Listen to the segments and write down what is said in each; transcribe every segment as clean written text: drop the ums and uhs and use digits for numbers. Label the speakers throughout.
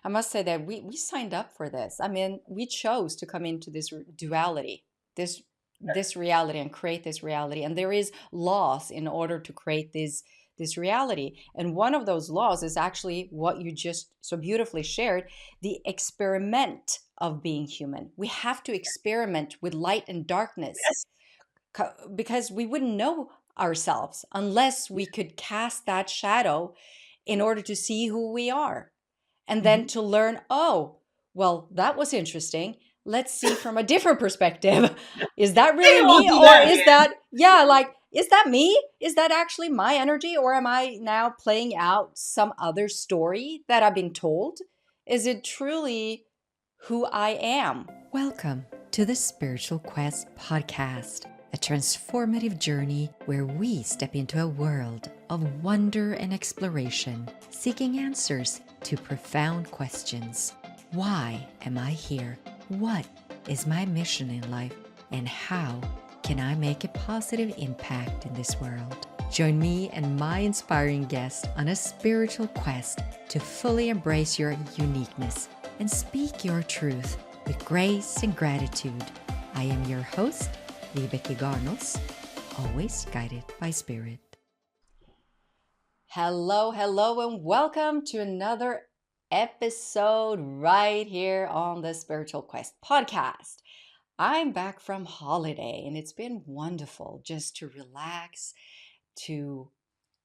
Speaker 1: I must say that we signed up for this. I mean, we chose to come into this duality, this this reality and create this reality. And there is laws in order to create this reality. And one of those laws is actually what you just so beautifully shared, the experiment of being human. We have to experiment with light and darkness
Speaker 2: Yes.
Speaker 1: because we wouldn't know ourselves unless we could cast that shadow in order to see who we are. And then
Speaker 2: Mhm.
Speaker 1: to learn, oh, well, that was interesting. Let's see from a different perspective. Is that
Speaker 2: Maybe
Speaker 1: really
Speaker 2: we'll
Speaker 1: me?
Speaker 2: do
Speaker 1: Or
Speaker 2: that
Speaker 1: is
Speaker 2: again.
Speaker 1: that, yeah, like, is that me? Is that actually my energy? Or am I now playing out some other story that I've been told? Is it truly who I am? Welcome to the Spiritual Quest podcast, a transformative journey where we step into a world of wonder and exploration, seeking answers to profound questions. Why am I here? What is my mission in life? And how can I make a positive impact in this world? Join me and my inspiring guests on a spiritual quest to fully embrace your uniqueness and speak your truth with grace and gratitude. I am your host, Vibecke Garnaas, always guided by spirit. Hello, hello, and welcome to another episode right here on the Spiritual Quest podcast. I'm back from holiday and it's been wonderful just to relax, to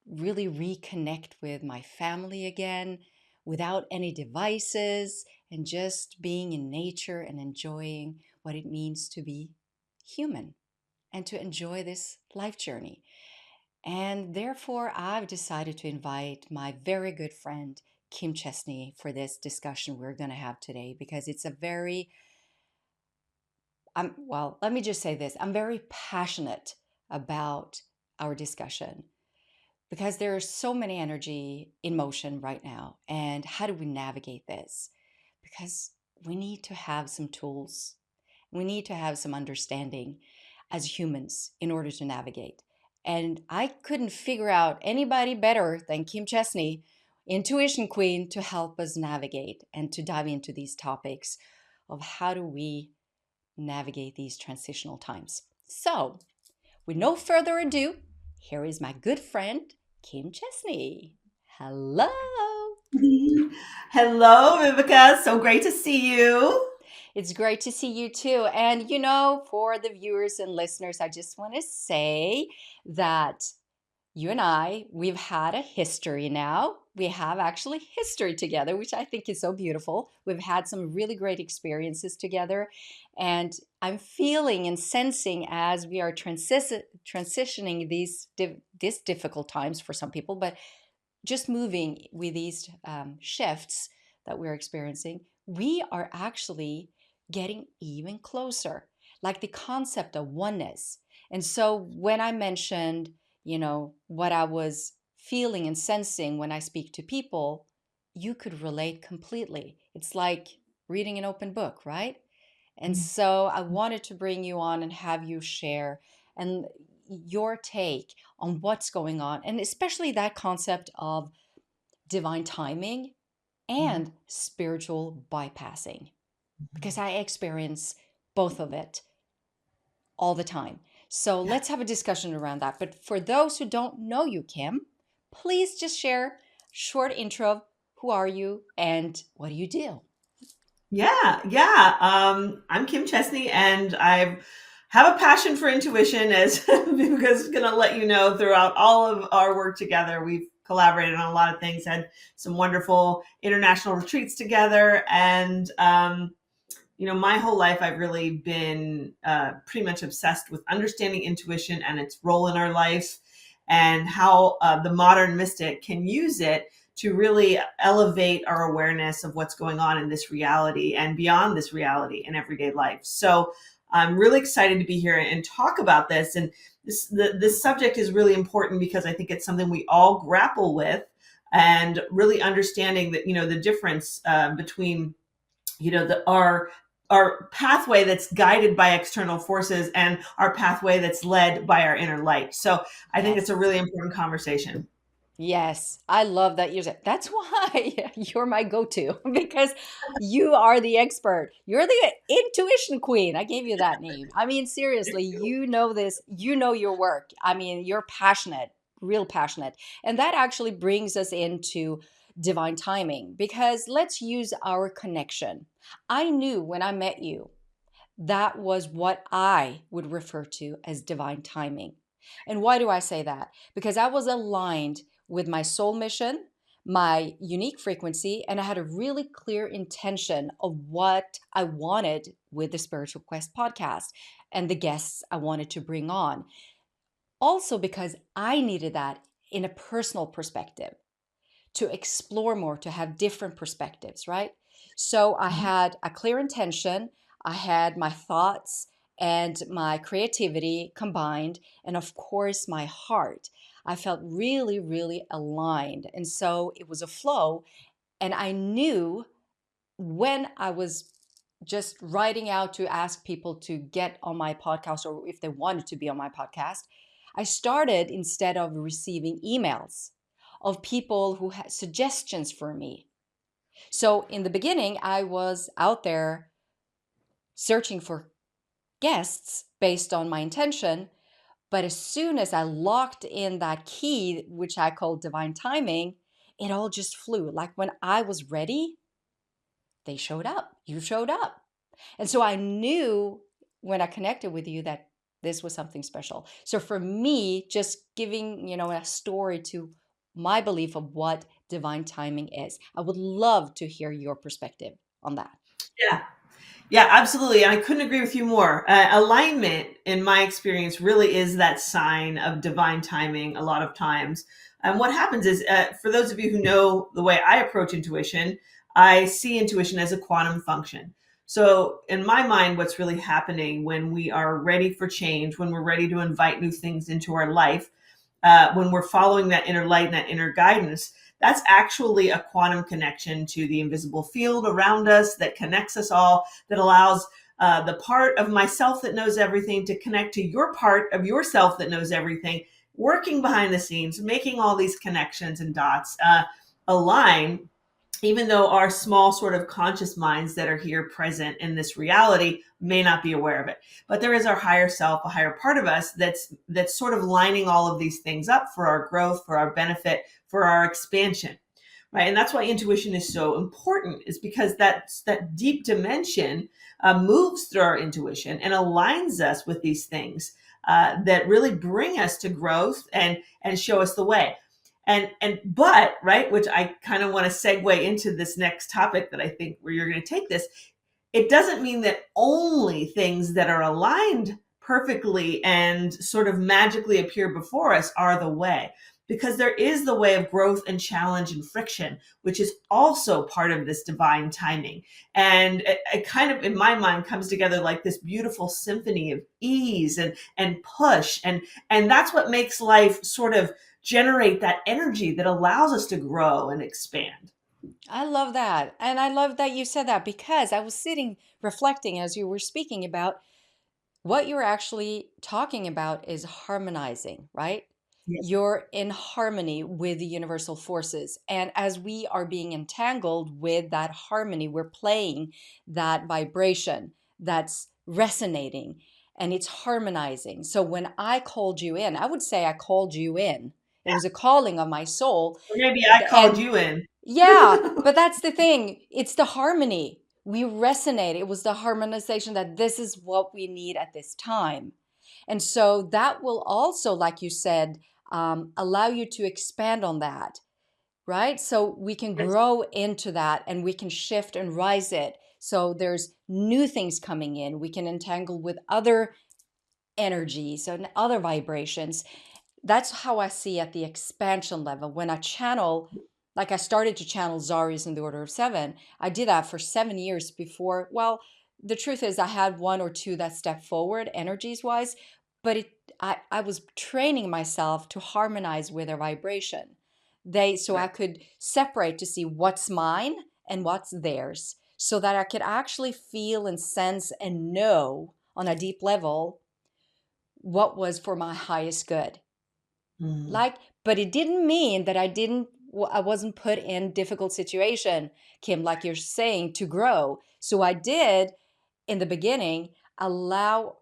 Speaker 1: really reconnect with my family again without any devices and just being in nature and enjoying what it means to be human and to enjoy this life journey. And therefore, I've decided to invite my very good friend, Kim Chesney, for this discussion we're going to have today because it's a very, well, let me just say this. I'm very passionate about our discussion because there's so many energy in motion right now. And how do we navigate this? Because we need to have some tools, we need to have some understanding as humans in order to navigate. And I couldn't figure out anybody better than Kim Chesney, Intuition Queen, to help us navigate and to dive into these topics of how do we navigate these transitional times. So, with no further ado, here is my good friend, Kim Chesney. Hello.
Speaker 2: Hello, Vibecke. So great to see you.
Speaker 1: It's great to see you too. And for the viewers and listeners, I just want to say that you and we've had a history now. We have actually history together, which I think is so beautiful. We've had some really great experiences together. And I'm feeling and sensing as we are transitioning these difficult times for some people, but just moving with these shifts that we're experiencing, we are actually getting even closer, like the concept of oneness. And so when I mentioned, what I was feeling and sensing when I speak to people, you could relate completely. It's like reading an open book, right? And so I wanted to bring you on and have you share and your take on what's going on, and especially that concept of divine timing and spiritual bypassing, because I experience both of it all the time. So let's have a discussion around that. But for those who don't know you, Kim, please just share short intro of who are you and what do you do?
Speaker 2: Yeah. I'm Kim Chesney, and I have a passion for intuition, as Vibecke's going to let you know throughout all of our work together. We've collaborated on a lot of things, had some wonderful international retreats together, and my whole life I've really been pretty much obsessed with understanding intuition and its role in our life, and how the modern mystic can use it to really elevate our awareness of what's going on in this reality and beyond this reality in everyday life. So I'm really excited to be here and talk about this. And this subject is really important because I think it's something we all grapple with, and really understanding that, the difference between, our pathway that's guided by external forces and our pathway that's led by our inner light. So I think it's
Speaker 1: Yes.
Speaker 2: a really important conversation.
Speaker 1: Yes, I love that you said. That's why you're my go-to because you are the expert. You're the intuition queen. I gave you that name. I mean, seriously, you know this. You know your work. I mean, you're passionate, real passionate. And that actually brings us into divine timing because let's use our connection. I knew when I met you that was what I would refer to as divine timing. And why do I say that? Because I was aligned with my soul mission, my unique frequency, and I had a really clear intention of what I wanted with the Spiritual Quest podcast and the guests I wanted to bring on. Also, because I needed that in a personal perspective to explore more, to have different perspectives, right? So I
Speaker 2: Mhm.
Speaker 1: had a clear intention, I had my thoughts and my creativity combined, and of course, my heart. I felt really, really aligned. And so it was a flow. And I knew when I was just writing out to ask people to get on my podcast or if they wanted to be on my podcast, I started instead of receiving emails of people who had suggestions for me. So in the beginning, I was out there searching for guests based on my intention. But as soon as I locked in that key, which I call divine timing, it all just flew. Like when I was ready, they showed up. You showed up. And so I knew when I connected with you that this was something special. So for me, just giving, a story to my belief of what divine timing is, I would love to hear your perspective on that.
Speaker 2: Yeah. Yeah, absolutely. And I couldn't agree with you more. Alignment, in my experience, really is that sign of divine timing a lot of times. And what happens is, for those of you who know the way I approach intuition, I see intuition as a quantum function. So, in my mind, what's really happening when we are ready for change, when we're ready to invite new things into our life, when we're following that inner light and that inner guidance, that's actually a quantum connection to the invisible field around us that connects us all, that allows the part of myself that knows everything to connect to your part of yourself that knows everything, working behind the scenes, making all these connections and dots align, even though our small sort of conscious minds that are here present in this reality may not be aware of it. But there is our higher self, a higher part of us that's sort of lining all of these things up for our growth, for our benefit, for our expansion. Right. And that's why intuition is so important, is because that deep dimension moves through our intuition and aligns us with these things that really bring us to growth and show us the way. But right, which I kind of want to segue into this next topic that I think where you're going to take this, it doesn't mean that only things that are aligned perfectly and sort of magically appear before us are the way, because there is the way of growth and challenge and friction, which is also part of this divine timing. And it kind of, in my mind, comes together like this beautiful symphony of ease and push. And that's what makes life sort of generate that energy that allows us to grow and expand.
Speaker 1: I love that. And I love that you said that because I was sitting reflecting as you were speaking about what you're actually talking about is harmonizing, right?
Speaker 2: Yeah.
Speaker 1: You're in harmony with the universal forces. And as we are being entangled with that harmony, we're playing that vibration that's resonating and it's harmonizing. So when I called you in, I would say I called you in. It was a calling of my soul.
Speaker 2: Or maybe I called
Speaker 1: And
Speaker 2: you in.
Speaker 1: yeah, but that's the thing. It's the harmony. We resonate. It was the harmonization that this is what we need at this time. And so that will also, like you said, allow you to expand on that, right? So we can grow into that and we can shift and rise it. So there's new things coming in. We can entangle with other energies and other vibrations. That's how I see at the expansion level. When I channel, like I started to channel Zarius in the Order of Seven, I did that for 7 years before. Well, the truth is, I had one or two that stepped forward energies wise, but I was training myself to harmonize with their vibration. So I
Speaker 2: Right.
Speaker 1: could separate to see what's mine and what's theirs, so that I could actually feel and sense and know on a deep level what was for my highest good.
Speaker 2: Mm.
Speaker 1: Like, But it didn't mean that I wasn't put in difficult situation, Kim, like you're saying, to grow. So I did in the beginning allow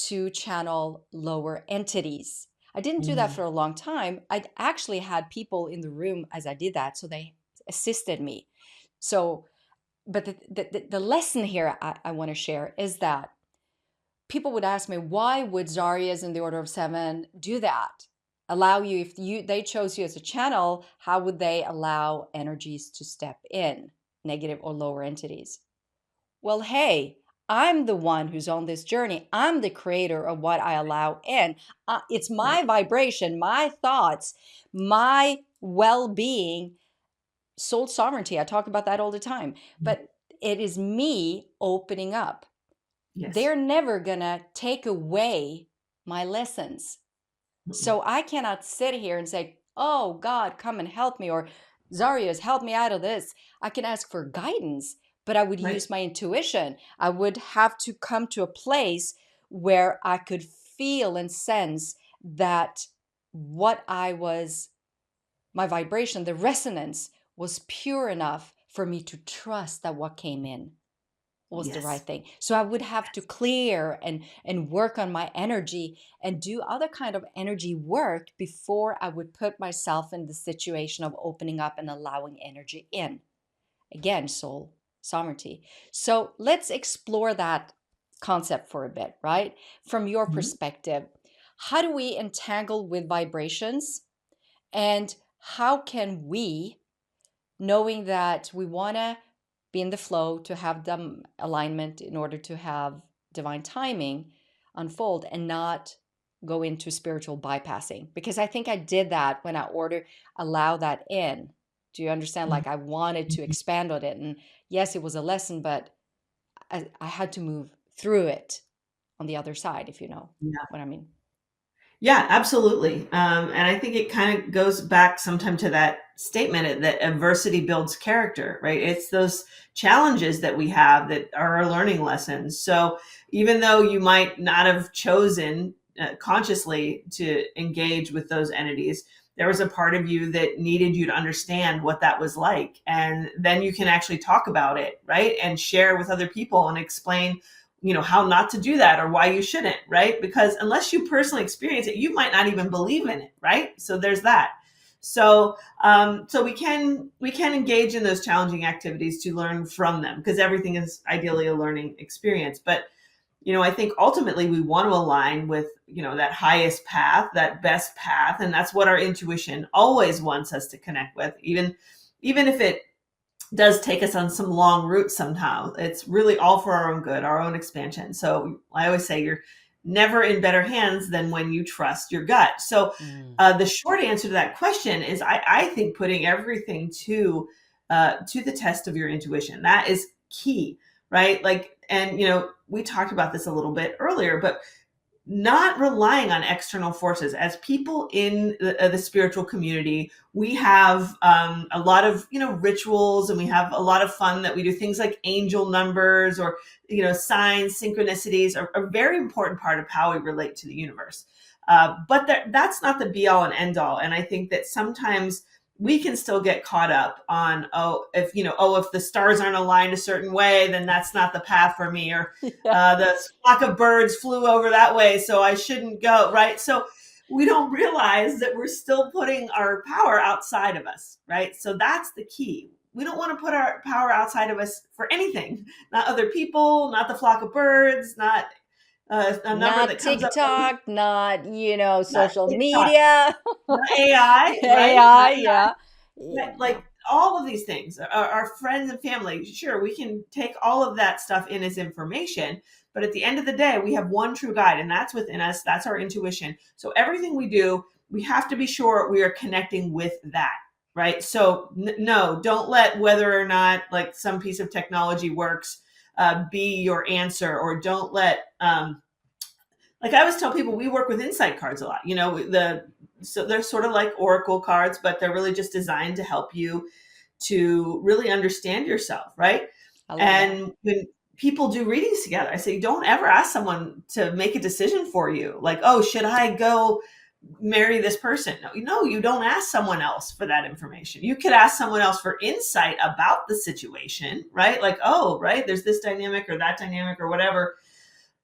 Speaker 1: to channel lower entities. I didn't do that
Speaker 2: Mm.
Speaker 1: for a long time. I actually had people in the room as I did that, so they assisted me. So, but the lesson here I want to share is that people would ask me, why would Zarias in the Order of Seven do that? Allow you, if they chose you as a channel, how would they allow energies to step in, negative or lower entities? Well, hey, I'm the one who's on this journey. I'm the creator of what I allow in. It's
Speaker 2: Right.
Speaker 1: my vibration, my thoughts, my well being, soul sovereignty. I talk about that all the time. But it is me opening up.
Speaker 2: Yes.
Speaker 1: They're never going to take away my lessons.
Speaker 2: Mm-mm.
Speaker 1: So I cannot sit here and say, oh, God, come and help me, or Zarius, help me out of this. I can ask for guidance, but I would
Speaker 2: Right.
Speaker 1: use my intuition. I would have to come to a place where I could feel and sense that what I was, my vibration, the resonance was pure enough for me to trust that what came in was the right
Speaker 2: Yes.
Speaker 1: thing. So I would have to clear and work on my energy and do other kind of energy work before I would put myself in the situation of opening up and allowing energy in. Again, soul sovereignty. So let's explore that concept for a bit, right? From your
Speaker 2: Mhm.
Speaker 1: perspective, how do we entangle with vibrations, and how can we, knowing that we want to be in the flow to have the alignment in order to have divine timing unfold and not go into spiritual bypassing, because I think I did that when I ordered allow that in. Do you understand? Like I wanted to
Speaker 2: Mhm.
Speaker 1: expand on it, and yes, it was a lesson, but I had to move through it on the other side, if you know
Speaker 2: Yeah.
Speaker 1: what I mean.
Speaker 2: Yeah, absolutely. And I think it kind of goes back sometime to that statement that adversity builds character, right? It's those challenges that we have that are our learning lessons. So even though you might not have chosen consciously to engage with those entities, there was a part of you that needed you to understand what that was like. And then you can actually talk about it, right? And share with other people and explain how not to do that or why you shouldn't, right? Because unless you personally experience it, you might not even believe in it, right? So there's that. So we can engage in those challenging activities to learn from them, because everything is ideally a learning experience. But I think ultimately we want to align with that highest path, that best path, and that's what our intuition always wants us to connect with, even if it does take us on some long routes somehow. It's really all for our own good, our own expansion. So I always say you're never in better hands than when you trust your gut. So
Speaker 1: Mm.
Speaker 2: the short answer to that question is I think putting everything to the test of your intuition. That is key, right? Like, and we talked about this a little bit earlier, but not relying on external forces. As people in the spiritual community, we have a lot of rituals, and we have a lot of fun that we do. Things like angel numbers, or signs, synchronicities are a very important part of how we relate to the universe. But that's not the be all and end all. And I think that sometimes we can still get caught up on, if the stars aren't aligned a certain way, then that's not the path for me. Or
Speaker 1: Yeah.
Speaker 2: the flock of birds flew over that way, so I shouldn't go, right? So we don't realize that we're still putting our power outside of us, right? So that's the key. We don't want to put our power outside of us for anything, not other people, not the flock of birds, not a number
Speaker 1: Not
Speaker 2: that comes up on,
Speaker 1: TikTok, not,
Speaker 2: not
Speaker 1: social
Speaker 2: TikTok,
Speaker 1: media.
Speaker 2: not AI, right?
Speaker 1: AI,
Speaker 2: Not
Speaker 1: yeah.
Speaker 2: Right,
Speaker 1: Yeah.
Speaker 2: like all of these things, our friends and family, sure, we can take all of that stuff in as information, but at the end of the day, we have one true guide, and that's within us. That's our intuition. So everything we do, we have to be sure we are connecting with that, right? So no, don't let whether or not like some piece of technology works be your answer, or don't let like I always tell people, we work with insight cards a lot. So they're sort of like oracle cards, but they're really just designed to help you to really understand yourself, right?
Speaker 1: I love that.
Speaker 2: And when people do readings together, I say, don't ever ask someone to make a decision for you. Like, oh, should I go marry this person. No, you don't ask someone else for that information. You could ask someone else for insight about the situation, right? Like, oh, right, there's this dynamic or that dynamic or whatever,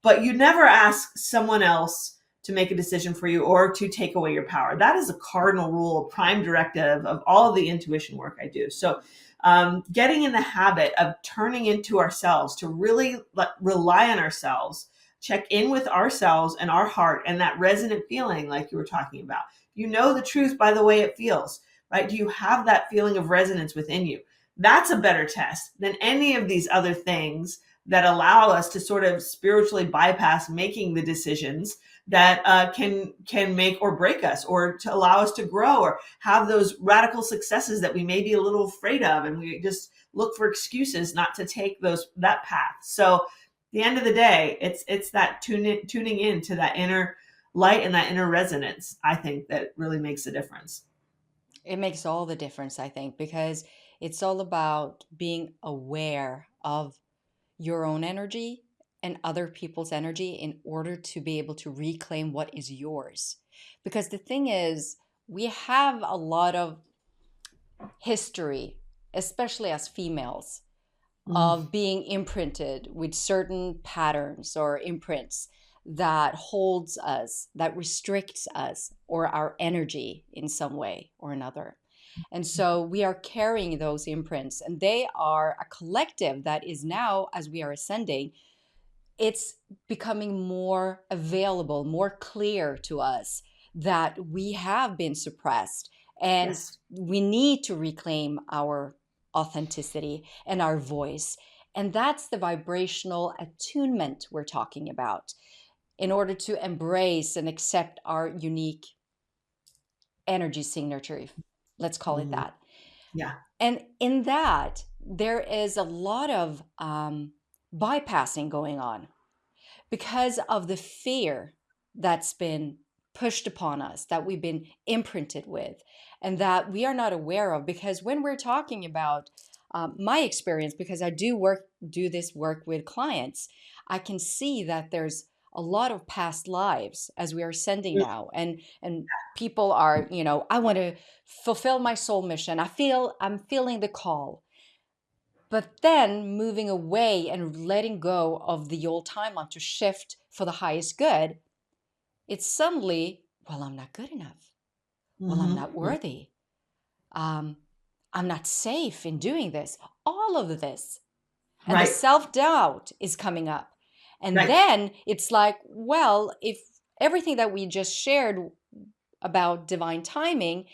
Speaker 2: but you never ask someone else to make a decision for you or to take away your power. That is a cardinal rule, prime directive of all of the intuition work I do. So getting in the habit of turning into ourselves, to really rely on ourselves, check in with ourselves and our heart and that resonant feeling like you were talking about. You know the truth by the way it feels, right? Do you have that feeling of resonance within you? That's a better test than any of these other things that allow us to sort of spiritually bypass making the decisions that can make or break us, or to allow us to grow, or have those radical successes that we may be a little afraid of, and we just look for excuses not to take that path. So at the end of the day, it's that tuning in to that inner light and that inner resonance, I think, that really makes a difference.
Speaker 1: It makes all the difference, I think, because it's all about being aware of your own energy and other people's energy in order to be able to reclaim what is yours. Because the thing is, we have a lot of history, especially as females,
Speaker 2: Mm,
Speaker 1: of being imprinted with certain patterns or imprints that holds us, that restricts us or our energy in some way or another. And so we are carrying those imprints, and they are a collective that is now, as we are ascending, it's becoming more available, more clear to us that we have been suppressed, and
Speaker 2: yes.
Speaker 1: we need to reclaim our authenticity and our voice. And that's the vibrational attunement we're talking about in order to embrace and accept our unique energy signature. Let's call it
Speaker 2: Mm,
Speaker 1: that.
Speaker 2: yeah.
Speaker 1: And in that, there is a lot of bypassing going on because of the fear that's been pushed upon us, that we've been imprinted with, and that we are not aware of. Because when we're talking about my experience, because I do this work with clients, I can see that there's a lot of past lives as we are sending
Speaker 2: Mm,
Speaker 1: now, and people are, I want to fulfill my soul mission. I'm feeling the call, but then moving away and letting go of the old timeline to shift for the highest good, it's suddenly, well, I'm not good enough. Well, I'm
Speaker 2: mhm,
Speaker 1: not
Speaker 2: mm.
Speaker 1: worthy. Um, I'm not safe in doing this. All of this. And the
Speaker 2: Right,
Speaker 1: self doubt is coming up. And
Speaker 2: right.
Speaker 1: then it's like, well, if everything that we just shared about divine timing,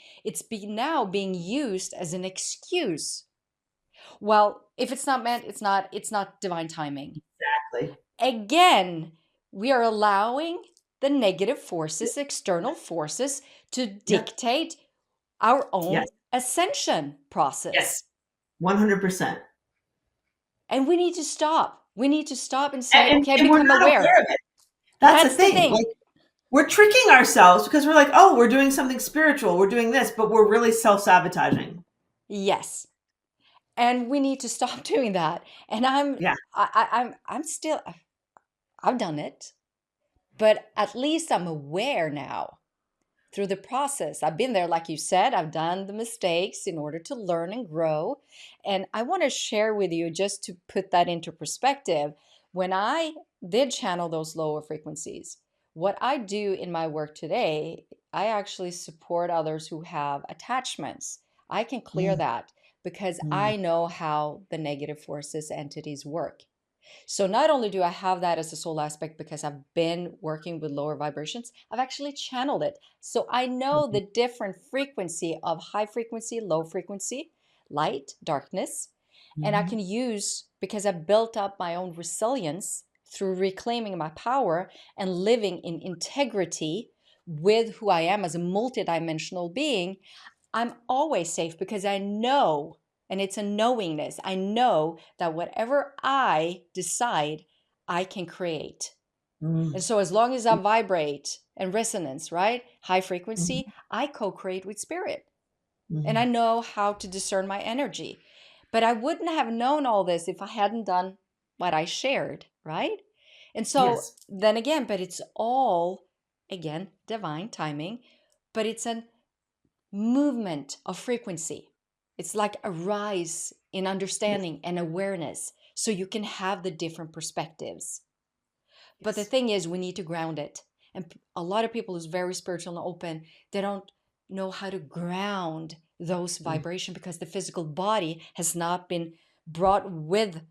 Speaker 1: now being used as an excuse. Well, if it's not meant, it's not divine timing.
Speaker 2: Exactly.
Speaker 1: Again, we are allowing the negative forces, external forces, to
Speaker 2: Yep.
Speaker 1: dictate our
Speaker 2: Yes.
Speaker 1: own ascension
Speaker 2: Yes.
Speaker 1: process.
Speaker 2: 100%.
Speaker 1: And we need to stop. We need to stop and say, okay,
Speaker 2: And we're
Speaker 1: become
Speaker 2: not
Speaker 1: aware.
Speaker 2: aware of it. That's the
Speaker 1: That's the
Speaker 2: thing.
Speaker 1: thing.
Speaker 2: Like, we're tricking ourselves because we're like, oh, we're doing something spiritual, we're doing this, but we're really self-sabotaging.
Speaker 1: Yes. And we need to stop doing that. And
Speaker 2: Yeah.
Speaker 1: I'm still, I've done it, but at least I'm aware now through the process. I've been there, like you said, I've done the mistakes in order to learn and grow. And I want to share with you, just to put that into perspective, when I did channel those lower frequencies, what I do in my work today, I actually support others who have attachments. I can clear
Speaker 2: Mm,
Speaker 1: that because
Speaker 2: mm,
Speaker 1: I know how the negative forces entities work. So not only do I have that as a soul aspect because I've been working with lower vibrations, I've actually channeled it. So I know
Speaker 2: mhm,
Speaker 1: the different frequency of high frequency, low frequency, light, darkness, and I
Speaker 2: mhm,
Speaker 1: can use, because I've built up my own resilience through reclaiming my power and living in integrity with who I am as a multidimensional being. I'm always safe because I know, and it's a knowingness. I know that whatever I decide, I can create.
Speaker 2: mm,
Speaker 1: And so as long as I vibrate and resonance, right? High frequency,
Speaker 2: mhm,
Speaker 1: I co-create with spirit. And I
Speaker 2: mhm.
Speaker 1: know how to discern my energy. But I wouldn't have known all this if I hadn't done what I shared, right? And so
Speaker 2: Yes.
Speaker 1: then again, but it's all, again, divine timing. but it's a movement of frequency. It's like a rise in
Speaker 2: Yes.
Speaker 1: understanding and awareness so you can have the different perspectives. But the
Speaker 2: Yes.
Speaker 1: thing is, we need to ground it. And a lot of people who's very spiritual and open, they don't know how to ground those
Speaker 2: Mm-hmm.
Speaker 1: vibration because the physical body has not been brought with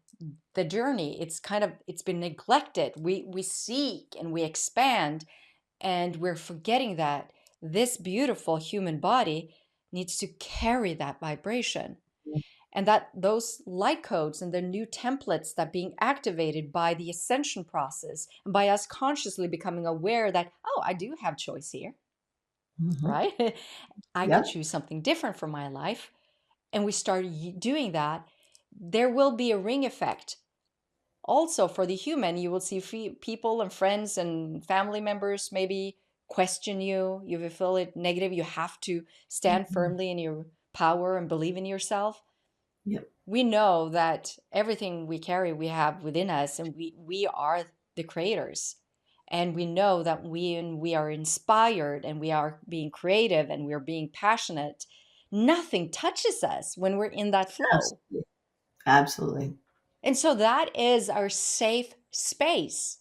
Speaker 1: the journey. It's been neglected. We seek and we expand, and we're forgetting that this beautiful human body needs to carry that vibration, and that those light codes and the new templates that being activated by the ascension process and by us consciously becoming aware that, oh, I do have choice here,
Speaker 2: Mm-hmm.
Speaker 1: right? I could
Speaker 2: Yep.
Speaker 1: choose something different for my life, and we start doing that. There will be a ring effect also for the human. You will see people and friends and family members maybe question you. You will feel it negative. You have to stand
Speaker 2: Mm-hmm.
Speaker 1: firmly in your power and believe in yourself.
Speaker 2: Yep.
Speaker 1: We know that everything we carry, we have within us, and we are the creators. And we know that we are inspired and we are being creative and we're being passionate, nothing touches us when we're in that flow.
Speaker 2: Absolutely. Absolutely.
Speaker 1: And so that is our safe space.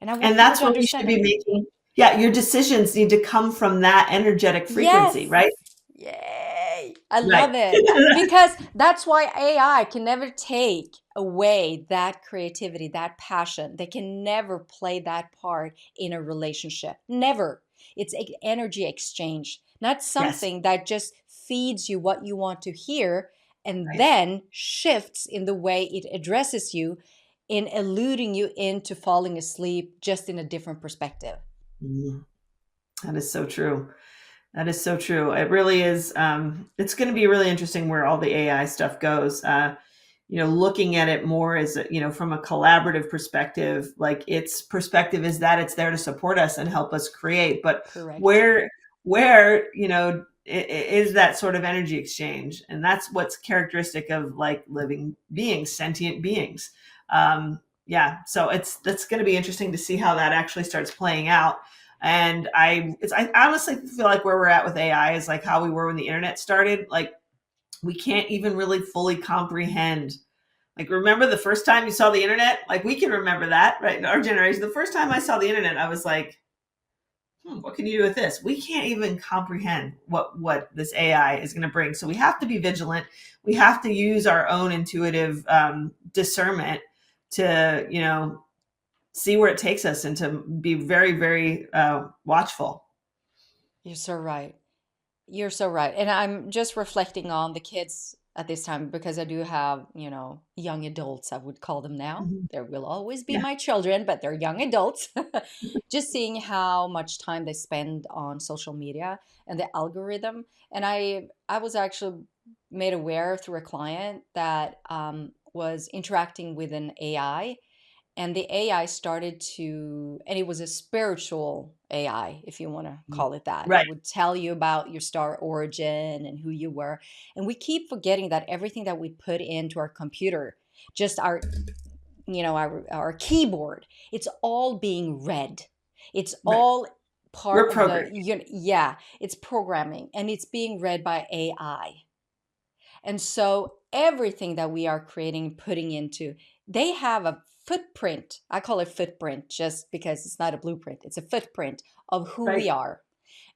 Speaker 1: And I want
Speaker 2: And
Speaker 1: people
Speaker 2: that's
Speaker 1: to
Speaker 2: where we should
Speaker 1: understand
Speaker 2: be
Speaker 1: it.
Speaker 2: making, yeah, your decisions need to come from that energetic frequency,
Speaker 1: Yes.
Speaker 2: right?
Speaker 1: Yay. I
Speaker 2: Right.
Speaker 1: love it. Because that's why AI can never take away that creativity, that passion. They can never play that part in a relationship. Never. It's an energy exchange, not
Speaker 2: Yes.
Speaker 1: something that just feeds you what you want to hear and
Speaker 2: Right.
Speaker 1: then shifts in the way it addresses you in eluding you into falling asleep just in a different perspective.
Speaker 2: Mhm. That is so true. That is so true. It really is. It's going to be really interesting where all the AI stuff goes. Looking at it more as from a collaborative perspective, like its perspective is that it's there to support us and help us create. But
Speaker 1: Correct.
Speaker 2: where is that sort of energy exchange, and that's what's characteristic of like living beings, sentient beings. Yeah, so that's going to be interesting to see how that actually starts playing out. And I honestly feel like where we're at with AI is like how we were when the internet started. Like we can't even really fully comprehend. Like remember the first time you saw the internet? Like we can remember that, right? In our generation, the first time I saw the internet, I was like, what can you do with this? We can't even comprehend what this AI is going to bring. So we have to be vigilant. We have to use our own intuitive discernment to see where it takes us and to be very, very watchful.
Speaker 1: You're so right. You're so right. And I'm just reflecting on the kids at this time because I do have, young adults, I would call them now.
Speaker 2: Mhm.
Speaker 1: There will always be
Speaker 2: Yeah.
Speaker 1: my children, but they're young adults. Just seeing how much time they spend on social media and the algorithm. And I was actually made aware through a client that was interacting with an AI, and the AI started to, and it was a spiritual AI, if you want to call it that. It
Speaker 2: Right.
Speaker 1: would tell you about your star origin and who you were. And we keep forgetting that everything that we put into our computer, just our keyboard, it's all being read. It's
Speaker 2: Right.
Speaker 1: all part
Speaker 2: We're
Speaker 1: of the,
Speaker 2: programmed.
Speaker 1: yeah, it's programming and it's being read by AI. And so everything that we are creating, putting into, they have a footprint. I call it footprint just because it's not a blueprint, it's a footprint of who we
Speaker 2: Right.
Speaker 1: are.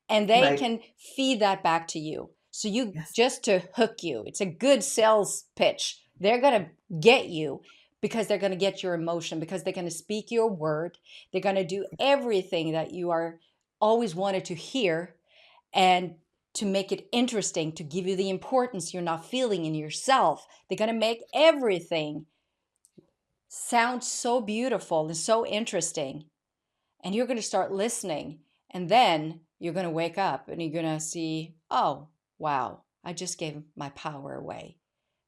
Speaker 1: And they
Speaker 2: Right.
Speaker 1: can feed that back to you. So you
Speaker 2: Yes.
Speaker 1: just to hook you, it's a good sales pitch. They're going to get you because they're going to get your emotion, because they're going to speak your word. They're going to do everything that you are always wanted to hear, and to make it interesting, to give you the importance you're not feeling in yourself. They're going to make everything sound so beautiful and so interesting. And you're going to start listening. And then you're going to wake up and you're going to see, oh, wow, I just gave my power away.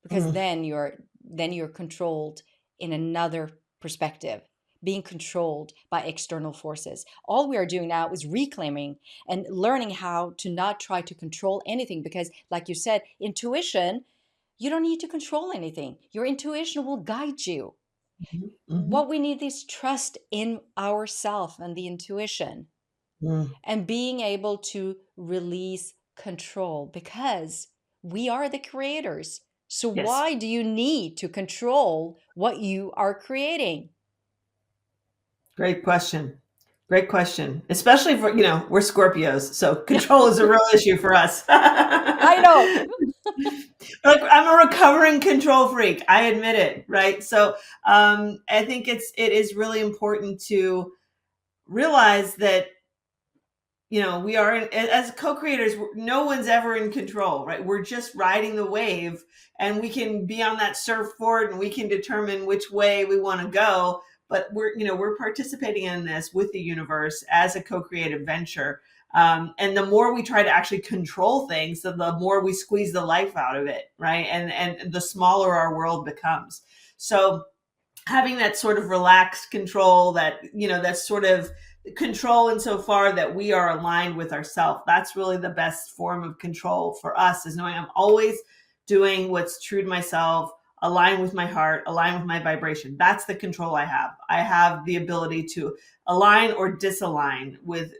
Speaker 1: Because
Speaker 2: Mm.
Speaker 1: then you're controlled in another perspective, being controlled by external forces. All we are doing now is reclaiming and learning how to not try to control anything, because like you said, intuition, you don't need to control anything. Your intuition will guide you.
Speaker 2: Mhm. Mhm.
Speaker 1: What we need is trust in ourself and the intuition.
Speaker 2: Mm.
Speaker 1: and being able to release control, because we are the creators. So
Speaker 2: Yes.
Speaker 1: why do you need to control what you are creating?
Speaker 2: Great question. Great question. Especially for, we're Scorpios, so control is a real issue for us.
Speaker 1: I know.
Speaker 2: Like, I'm a recovering control freak. I admit it, right? So I think it is really important to realize that we are as co-creators, no one's ever in control, right? We're just riding the wave, and we can be on that surfboard and we can determine which way we want to go, but we're participating in this with the universe as a co-creative venture. And the more we try to actually control things, the more we squeeze the life out of it, right? And the smaller our world becomes. So having that sort of relaxed control, that sort of control insofar that we are aligned with ourselves, that's really the best form of control for us, is knowing I'm always doing what's true to myself, align with my heart, align with my vibration. That's the control I have. I have the ability to align or disalign with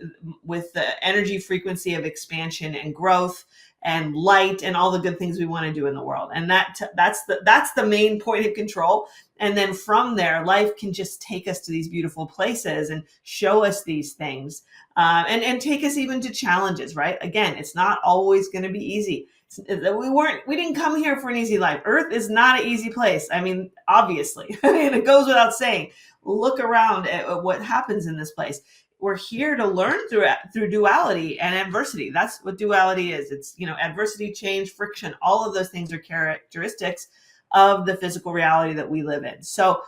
Speaker 2: the energy frequency of expansion and growth and light and all the good things we want to do in the world. And that's the main point of control. And then from there, life can just take us to these beautiful places and show us these things, and take us even to challenges, right? Again, it's not always going to be easy. We didn't come here for an easy life. Earth is not an easy place. I mean, obviously, and it goes without saying. Look around at what happens in this place. We're here to learn through duality and adversity. That's what duality is. It's, adversity, change, friction. All of those things are characteristics of the physical reality that we live in. So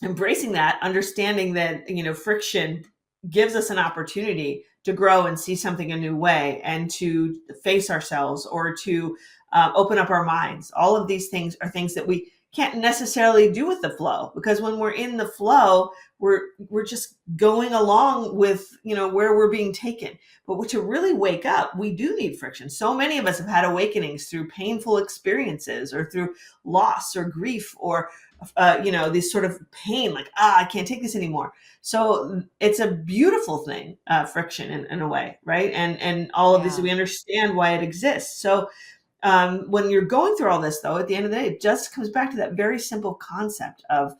Speaker 2: embracing that, understanding that, friction gives us an opportunity to grow and see something a new way, and to face ourselves, or to open up our minds. All of these things are things that we can't necessarily do with the flow, because when we're in the flow, we're just going along with, where we're being taken. But to really wake up, we do need friction. So many of us have had awakenings through painful experiences, or through loss or grief, or these sort of pain, like, I can't take this anymore. So it's a beautiful thing, friction, in a way, right? And all of this,
Speaker 1: Yeah.
Speaker 2: we understand why it exists. So when you're going through all this, though, at the end of the day, it just comes back to that very simple concept of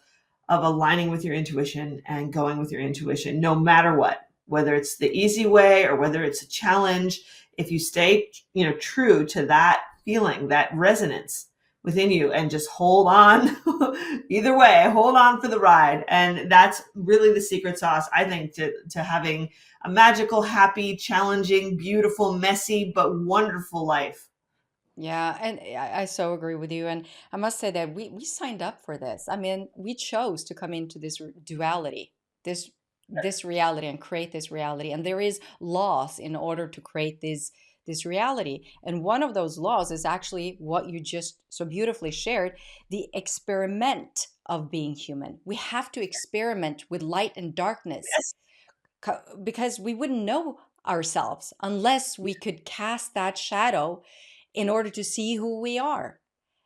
Speaker 2: aligning with your intuition and going with your intuition, no matter what, whether it's the easy way or whether it's a challenge. If you stay, true to that feeling, that resonance within you, and just hold on, either way, hold on for the ride. And that's really the secret sauce, I think, to having a magical, happy, challenging, beautiful, messy, but wonderful life.
Speaker 1: Yeah, and I so agree with you. And I must say that we signed up for this. I mean, we chose to come into this duality, this reality, and create this reality. And there is laws in order to create this reality. And one of those laws is actually what you just so beautifully shared, the experiment of being human. We have to experiment with light and darkness,
Speaker 2: Yes.
Speaker 1: because we wouldn't know ourselves unless we could cast that shadow in order to see who we are.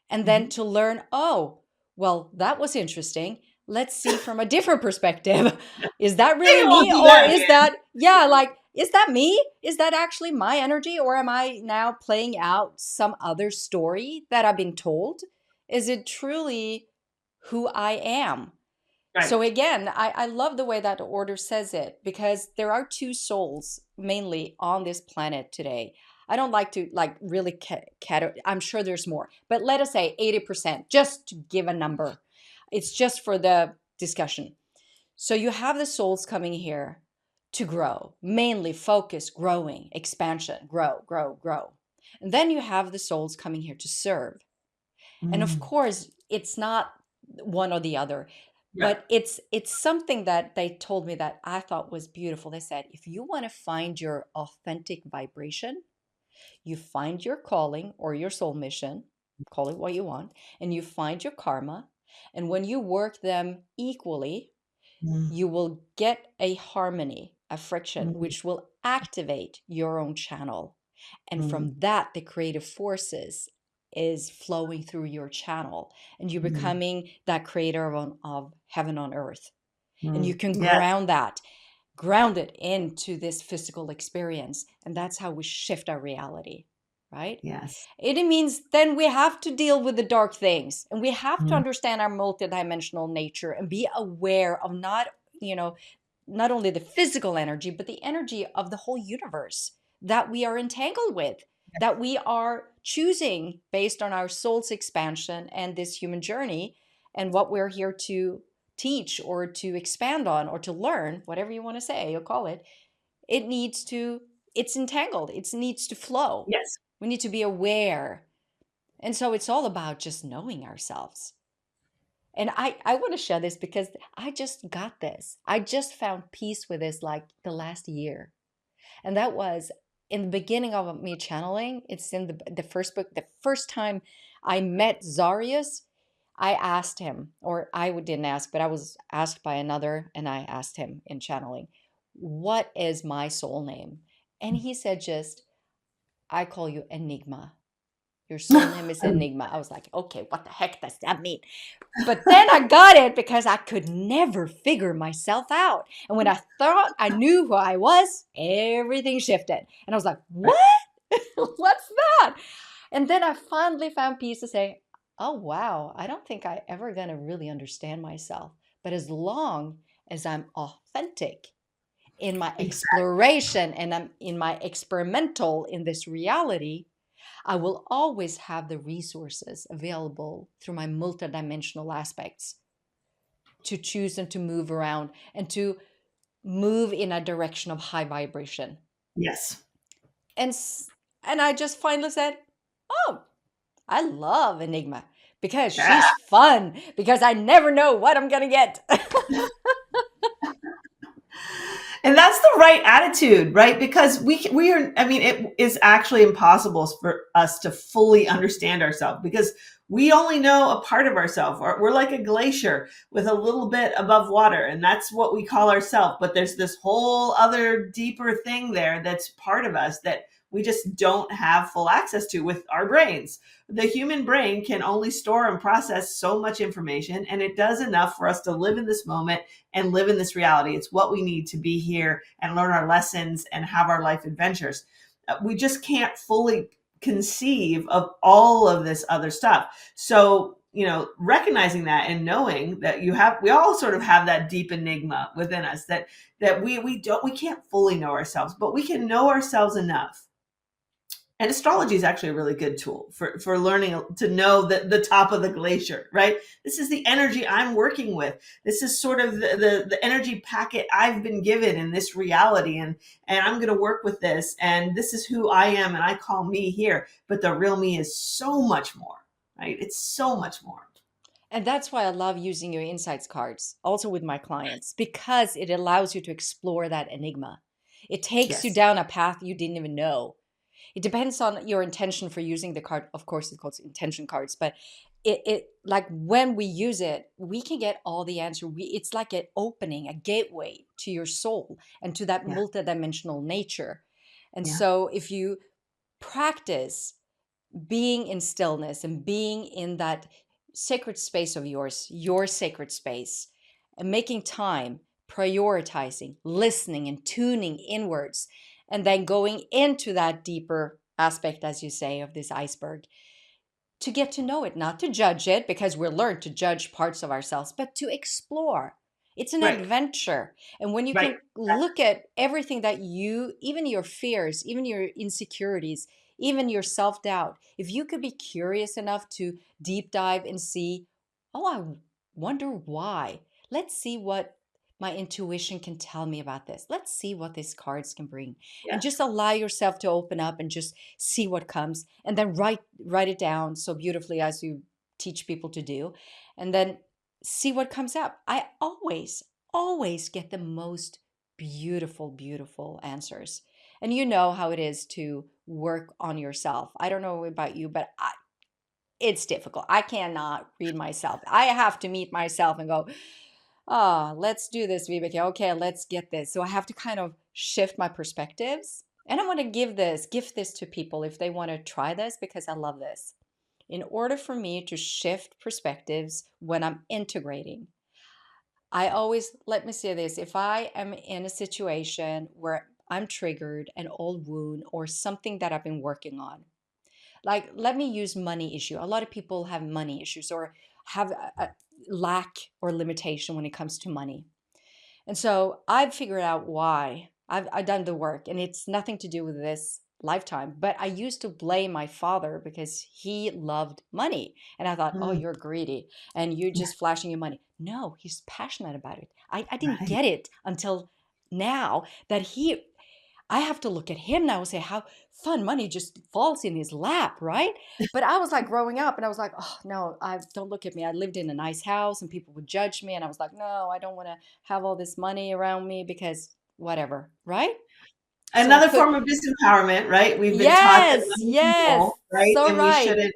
Speaker 1: And then
Speaker 2: Mhm.
Speaker 1: to learn, oh, well, that was interesting. Let's see from a different perspective. Is that
Speaker 2: Maybe
Speaker 1: really
Speaker 2: I won't
Speaker 1: me?
Speaker 2: do
Speaker 1: Or
Speaker 2: that
Speaker 1: is
Speaker 2: again.
Speaker 1: that, yeah, like, is that me? Is that actually my energy? Or am I now playing out some other story that I've been told? Is it truly who I am?
Speaker 2: Right.
Speaker 1: So again, I love the way that the order says it, because there are two souls mainly on this planet today. I don't like to like really I'm sure there's more, but let us say 80%, just to give a number. It's just for the discussion. So you have the souls coming here to grow, mainly focus, growing, expansion, grow, grow, grow. And then you have the souls coming here to serve. And of
Speaker 2: Mm.
Speaker 1: course, it's not one or the other,
Speaker 2: Right.
Speaker 1: but it's something that they told me that I thought was beautiful. They said, if you want to find your authentic vibration, you find your calling or your soul mission, call it what you want, and you find your karma. And when you work them equally,
Speaker 2: Mm.
Speaker 1: you will get a harmony, a friction,
Speaker 2: Mm.
Speaker 1: which will activate your own channel. And
Speaker 2: Mm.
Speaker 1: from that, the creative forces is flowing through your channel, and you're
Speaker 2: Mm.
Speaker 1: becoming that creator of heaven on earth. And you
Speaker 2: Mm.
Speaker 1: can
Speaker 2: Yes.
Speaker 1: ground that. grounded into this physical experience. And that's how we shift our reality, right?
Speaker 2: Yes.
Speaker 1: It means then we have to deal with the dark things, and we have to
Speaker 2: Mm.
Speaker 1: understand our multidimensional nature and be aware of not only the physical energy, but the energy of the whole universe that we are entangled with, that we are choosing based on our soul's expansion and this human journey and what we're here to teach or to expand on or to learn, whatever you want to say, you'll call it. It needs to, it's entangled, it needs to flow.
Speaker 2: Yes.
Speaker 1: We need to be aware. And so it's all about just knowing ourselves. And I want to share this because I just got this. I just found peace with this like the last year. And that was in the beginning of me channeling. It's in the first book. The first time I met Zarius, I asked him, or I didn't ask, but I was asked by another, and I asked him in channeling, what is my soul name? And he said, just, I call you Enigma. Your soul name is Enigma. I was like, okay, what the heck does that mean? But then I got it because I could never figure myself out. And when I thought I knew who I was, everything shifted. And I was like, what? What's that? And then I finally found peace to say, oh, wow, I don't think I ever going to really understand myself. But as long as I'm authentic in my
Speaker 2: Exactly.
Speaker 1: exploration and I'm in my experimental in this reality, I will always have the resources available through my multidimensional aspects to choose and to move around and to move in a direction of high vibration.
Speaker 2: Yes.
Speaker 1: And and I just finally said, "Oh, I love Enigma because
Speaker 2: Yeah.
Speaker 1: she's fun because I never know what I'm going to get."
Speaker 2: And that's the right attitude, right? Because we are, I mean, it is actually impossible for us to fully understand ourselves because we only know a part of ourselves. We're like a glacier with a little bit above water, and that's what we call ourselves. But there's this whole other deeper thing there that's part of us that we just don't have full access to with our brains. The human brain can only store and process so much information, and it does enough for us to live in this moment and live in this reality. It's what we need to be here and learn our lessons and have our life adventures. We just can't fully conceive of all of this other stuff. So, recognizing that and knowing that we all sort of have that deep enigma within us that we can't fully know ourselves, but we can know ourselves enough. And astrology is actually a really good tool for learning to know the top of the glacier, right? This is the energy I'm working with. This is sort of the energy packet I've been given in this reality. And I'm going to work with this. And this is who I am. And I call me here. But the real me is so much more, right? It's so much more.
Speaker 1: And that's why I love using your insights cards also with my clients because it allows you to explore that enigma. It takes you
Speaker 2: Yes.
Speaker 1: down a path you didn't even know. It depends on your intention for using the card. Of course, it's called intention cards, but it like when we use it, we can get all the answer. It's like an opening, a gateway to your soul and to that
Speaker 2: Yeah.
Speaker 1: multidimensional nature. And
Speaker 2: Yeah.
Speaker 1: so if you practice being in stillness and being in that sacred space of yours, your sacred space, and making time, prioritizing, listening, and tuning inwards, and then going into that deeper aspect, as you say, of this iceberg to get to know it, not to judge it, because we're learned to judge parts of ourselves, but to explore. It's an
Speaker 2: Right.
Speaker 1: adventure. And when you
Speaker 2: Right.
Speaker 1: can look at everything that you, even your fears, even your insecurities, even your self doubt, if you could be curious enough to deep dive and see, oh, I wonder why. Let's see what my intuition can tell me about this. Let's see what these cards can bring. And
Speaker 2: Yeah.
Speaker 1: just allow yourself to open up and just see what comes and then write it down so beautifully as you teach people to do, and then see what comes up. I always get the most beautiful answers. And you know how it is to work on yourself. I don't know about you, but it's difficult. I cannot read myself. I have to meet myself and go, oh, let's do this, Vibecke. Okay, let's get this. So I have to kind of shift my perspectives. And I want to gift this to people if they want to try this because I love this. In order for me to shift perspectives when I'm integrating, I always, let me say this, if I am in a situation where I'm triggered, an old wound or something that I've been working on, like let me use money issue. A lot of people have money issues or have a lack or limitation when it comes to money. And so I've figured out why. I've done the work, and it's nothing to do with this lifetime. But I used to blame my father because he loved money. And I thought, oh,
Speaker 2: Mm,
Speaker 1: you're greedy and you're just flashing your money. No, he's passionate about it. I didn't
Speaker 2: right.
Speaker 1: get it until now that I have to look at him now and say how fun money just falls in his lap, right? But I was like growing up and I was like, oh, no, don't look at me. I lived in a nice house and people would judge me. And I was like, no, I don't want to have all this money around me because whatever, right? So I
Speaker 2: Another
Speaker 1: put,
Speaker 2: form of disempowerment, right? We've been taught that
Speaker 1: yes,
Speaker 2: money's
Speaker 1: yes,
Speaker 2: evil, right?
Speaker 1: so
Speaker 2: And we
Speaker 1: right.
Speaker 2: shouldn't.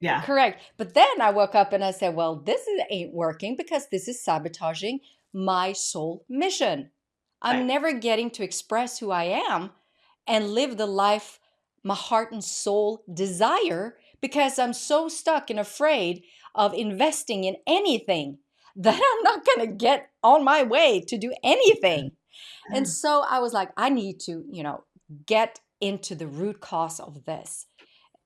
Speaker 2: Yeah,
Speaker 1: Correct. But then I woke up and I said, well, ain't working because this is sabotaging my soul mission. I'm
Speaker 2: right.
Speaker 1: never getting to express who I am and live the life my heart and soul desire because I'm so stuck and afraid of investing in anything that I'm not going to get on my way to do anything. And so I was like, I need to, get into the root cause of this.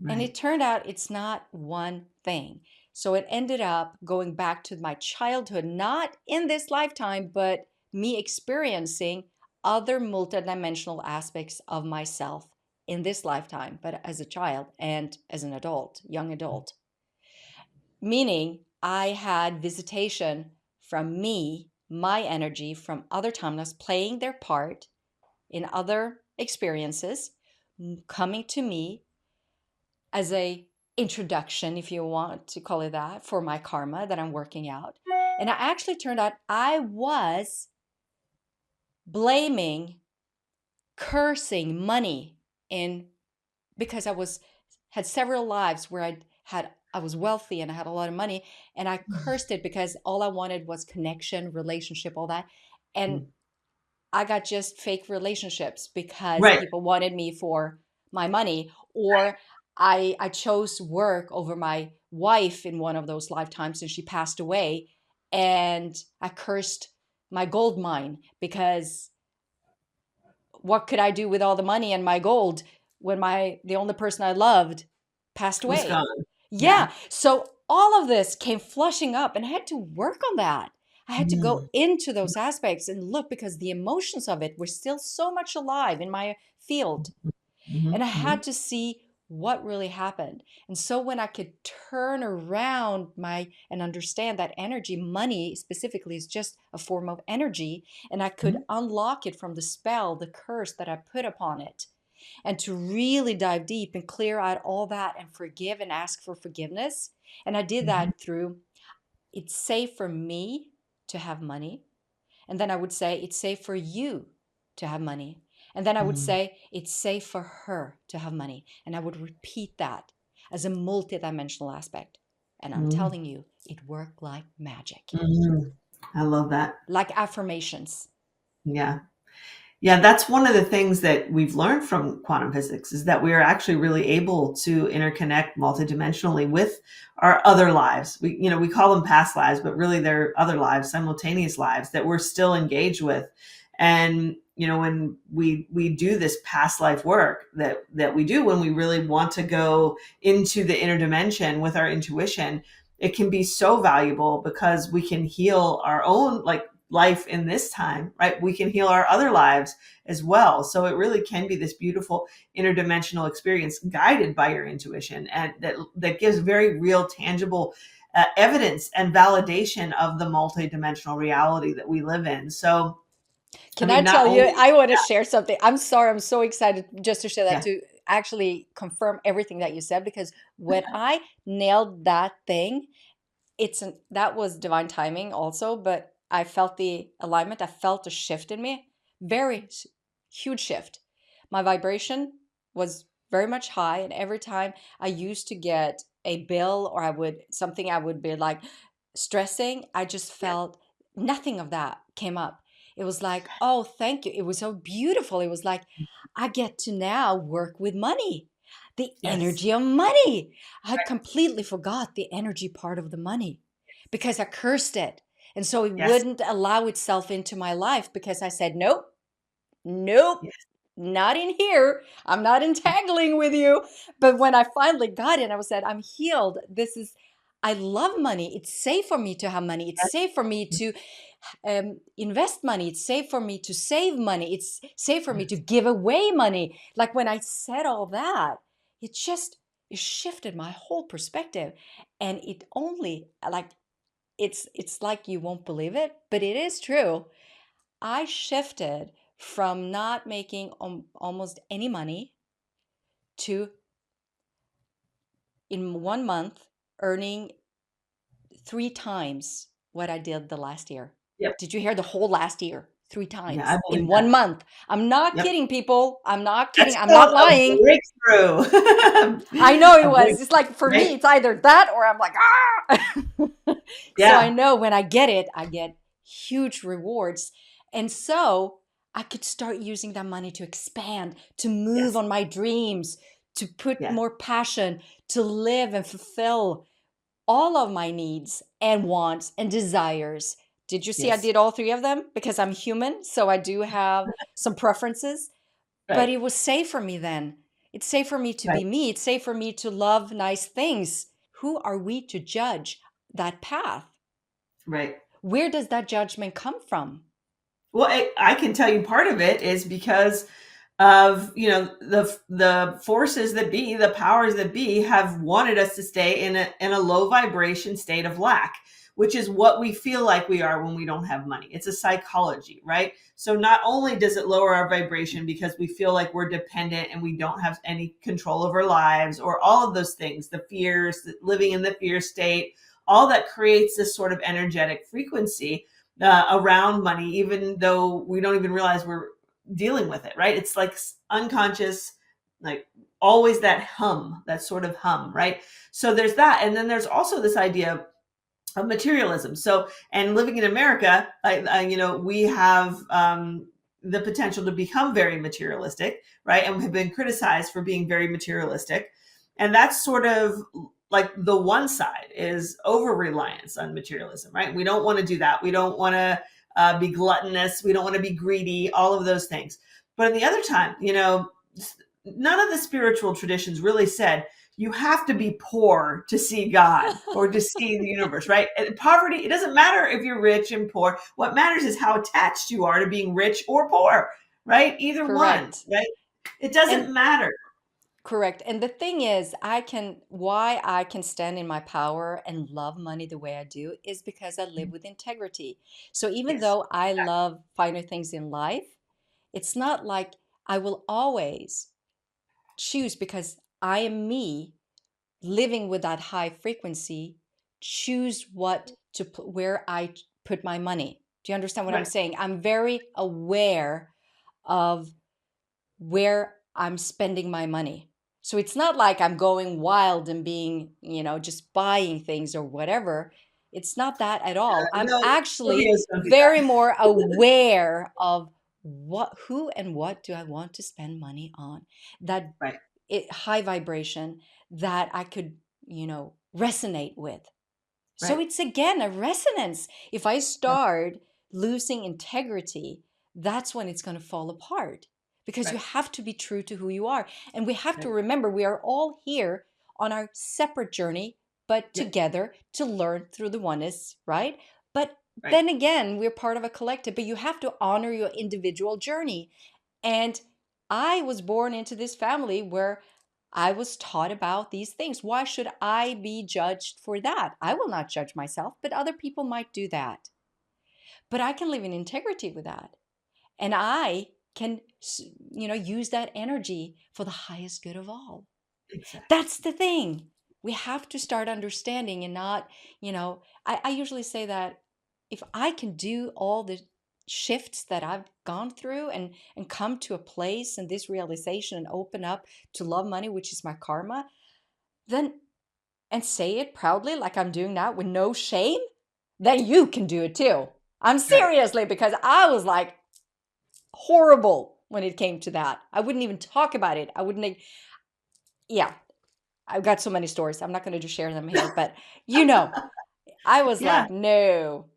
Speaker 1: And
Speaker 2: Right.
Speaker 1: it turned out it's not one thing. So it ended up going back to my childhood, not in this lifetime, but me experiencing other multidimensional aspects of myself in this lifetime, but as a child and as an adult, young adult. Meaning I had visitation from me, my energy from other timelines playing their part in other experiences, coming to me as a introduction, if you want to call it that, for my karma that I'm working out. And I actually turned out I was blaming, cursing money in because I was had several lives where I was wealthy and I had a lot of money and I cursed it because all I wanted was connection, relationship, all that. And I got just fake relationships because
Speaker 2: Right.
Speaker 1: people wanted me for my money, or I chose work over my wife in one of those lifetimes and she passed away, and I cursed my gold mine because what could I do with all the money and my gold when the only person I loved passed
Speaker 2: Was
Speaker 1: away?
Speaker 2: gone. Yeah.
Speaker 1: Yeah. So all of this came flushing up and I had to work on that. I had to go
Speaker 2: Mm,
Speaker 1: into those aspects and look because the emotions of it were still so much alive in my field. And I
Speaker 2: mhm.
Speaker 1: had to see what really happened. And so when I could turn around and understand that energy, money specifically, is just a form of energy, and I could
Speaker 2: Mhm.
Speaker 1: unlock it from the spell, the curse that I put upon it, and to really dive deep and clear out all that and forgive and ask for forgiveness. And I did
Speaker 2: Mhm.
Speaker 1: that through it's safe for me to have money. And then I would say, it's safe for you to have money. And then I would
Speaker 2: Mhm.
Speaker 1: say, it's safe for her to have money. And I would repeat that as a multidimensional aspect. And I'm
Speaker 2: Mhm.
Speaker 1: telling you, it worked like magic,
Speaker 2: Mhm. I love that.
Speaker 1: like affirmations.
Speaker 2: Yeah. Yeah, that's one of the things that we've learned from quantum physics is that we are actually really able to interconnect multidimensionally with our other lives. We call them past lives, but really they're other lives, simultaneous lives that we're still engaged with. And when we do this past life work that we do when we really want to go into the inner dimension with our intuition, it can be so valuable because we can heal our own like life in this time, right? We can heal our other lives as well. So it really can be this beautiful interdimensional experience guided by your intuition, and that gives very real, tangible evidence and validation of the multidimensional reality that we live in. So, I
Speaker 1: Can I
Speaker 2: mean, not
Speaker 1: tell you,
Speaker 2: only,
Speaker 1: I want to share something. I'm sorry, I'm so excited just to share that,
Speaker 2: yeah,
Speaker 1: to actually confirm everything that you said, because when I nailed that thing, that was divine timing also, but I felt the alignment. I felt a shift in me, very huge shift. My vibration was very much high, and every time I used to get a bill or I would be like stressing, I just
Speaker 2: yeah,
Speaker 1: felt nothing of that came up. It was like, oh, thank you. It was so beautiful. It was like I get to now work with money, the
Speaker 2: yes,
Speaker 1: energy of money. I completely forgot the energy part of the money because I cursed it. And so it
Speaker 2: Yes.
Speaker 1: wouldn't allow itself into my life because I said, nope, nope,
Speaker 2: Yes.
Speaker 1: not in here. I'm not entangling with you. But when I finally got it, I was said, I'm healed. I love money. It's safe for me to have money. It's
Speaker 2: Yes.
Speaker 1: safe for me to invest money. It's safe for me to save money. It's safe for me to
Speaker 2: Yes.
Speaker 1: give away money. Like when I said all that, it just it shifted my whole perspective. And it only like it's like you won't believe it, but it is true. I shifted from not making almost any money to in 1 month earning 3 times what I did the last year.
Speaker 2: Yep.
Speaker 1: Did you hear the whole last year? Three
Speaker 2: Yeah, I
Speaker 1: times in
Speaker 2: believe
Speaker 1: one
Speaker 2: that.
Speaker 1: month. I'm not
Speaker 2: Yep.
Speaker 1: kidding, people. I'm not
Speaker 2: That's
Speaker 1: kidding. I'm
Speaker 2: still
Speaker 1: not
Speaker 2: a
Speaker 1: lying.
Speaker 2: breakthrough.
Speaker 1: I know it
Speaker 2: A
Speaker 1: was.
Speaker 2: break,
Speaker 1: It's like for me,
Speaker 2: right?
Speaker 1: it's either that or I'm like, ah. So I
Speaker 2: Yeah.
Speaker 1: know when I get it, I get huge rewards. And so I could start using that money to expand, to move
Speaker 2: Yes.
Speaker 1: on my dreams, to put
Speaker 2: Yes.
Speaker 1: more passion, to live and fulfill all of my needs and wants and desires. Did you see I
Speaker 2: Yes.
Speaker 1: did all three of them? Because I'm human, so I do have some preferences. But
Speaker 2: Right.
Speaker 1: it was safe for me then. It's safe for me to
Speaker 2: Right.
Speaker 1: be me. It's safe for me to love nice things. Who are we to judge that path?
Speaker 2: Right.
Speaker 1: Where does that judgment come from?
Speaker 2: Well, I can tell you part of it is because of, the forces that be, the powers that be, have wanted us to stay in a low vibration state of lack, which is what we feel like we are when we don't have money. It's a psychology, right? So not only does it lower our vibration because we feel like we're dependent and we don't have any control of our lives, or all of those things, the fears, living in the fear state, all that creates this sort of energetic frequency around money, even though we don't even realize we're dealing with it, right? It's like unconscious, like always that hum, that sort of hum, right? So there's that. And then there's also this idea of materialism. So, and living in America, we have the potential to become very materialistic, right? And we have been criticized for being very materialistic. And that's sort of like the one side is over reliance on materialism, right? We don't want to do that. We don't want to be gluttonous. We don't want to be greedy, all of those things. But on the other time, none of the spiritual traditions really said, you have to be poor to see God or to see the universe, right? And poverty, it doesn't matter if you're rich and poor. What matters is how attached you are to being rich or poor, right? Either one,
Speaker 1: Correct.
Speaker 2: right? It doesn't
Speaker 1: And
Speaker 2: matter.
Speaker 1: correct. And the thing is, why I can stand in my power and love money the way I do is because I live with integrity. So even
Speaker 2: Yes.
Speaker 1: though I love finer things in life, it's not like I will always choose because I am me living with that high frequency, choose where I put my money. Do you understand what I'm
Speaker 2: Right.
Speaker 1: saying? I'm very aware of where I'm spending my money. So it's not like I'm going wild and being, just buying things or whatever. It's not that at all. I'm
Speaker 2: No,
Speaker 1: actually
Speaker 2: Scorpios don't do
Speaker 1: very
Speaker 2: that.
Speaker 1: more aware of who and what do I want to spend money on. That
Speaker 2: Right.
Speaker 1: high vibration that I could, resonate with. So
Speaker 2: Right.
Speaker 1: it's again a resonance. If I
Speaker 2: Right.
Speaker 1: start losing integrity, that's when it's going to fall apart because you
Speaker 2: Right.
Speaker 1: have to be true to who you are. And we have to
Speaker 2: Right.
Speaker 1: remember we are all here on our separate journey, but
Speaker 2: Yep.
Speaker 1: together to learn through the oneness, right? But
Speaker 2: Right.
Speaker 1: then again, we're part of a collective, but you have to honor your individual journey. And I was born into this family where I was taught about these things. Why should I be judged for that? I will not judge myself, but other people might do that. But I can live in integrity with that. And I can, use that energy for the highest good of all.
Speaker 2: Exactly.
Speaker 1: That's the thing. We have to start understanding and not, I usually say that if I can do all the shifts that I've gone through and come to a place and this realization and open up to love money, which is my karma, then and say it proudly like I'm doing now with no shame, then you can do it too. I'm
Speaker 2: Right.
Speaker 1: seriously because I was like horrible when it came to that. I wouldn't even talk about it. I wouldn't, yeah, I've got so many stories. I'm not going to just share them here, but I was
Speaker 2: Yeah.
Speaker 1: like, no.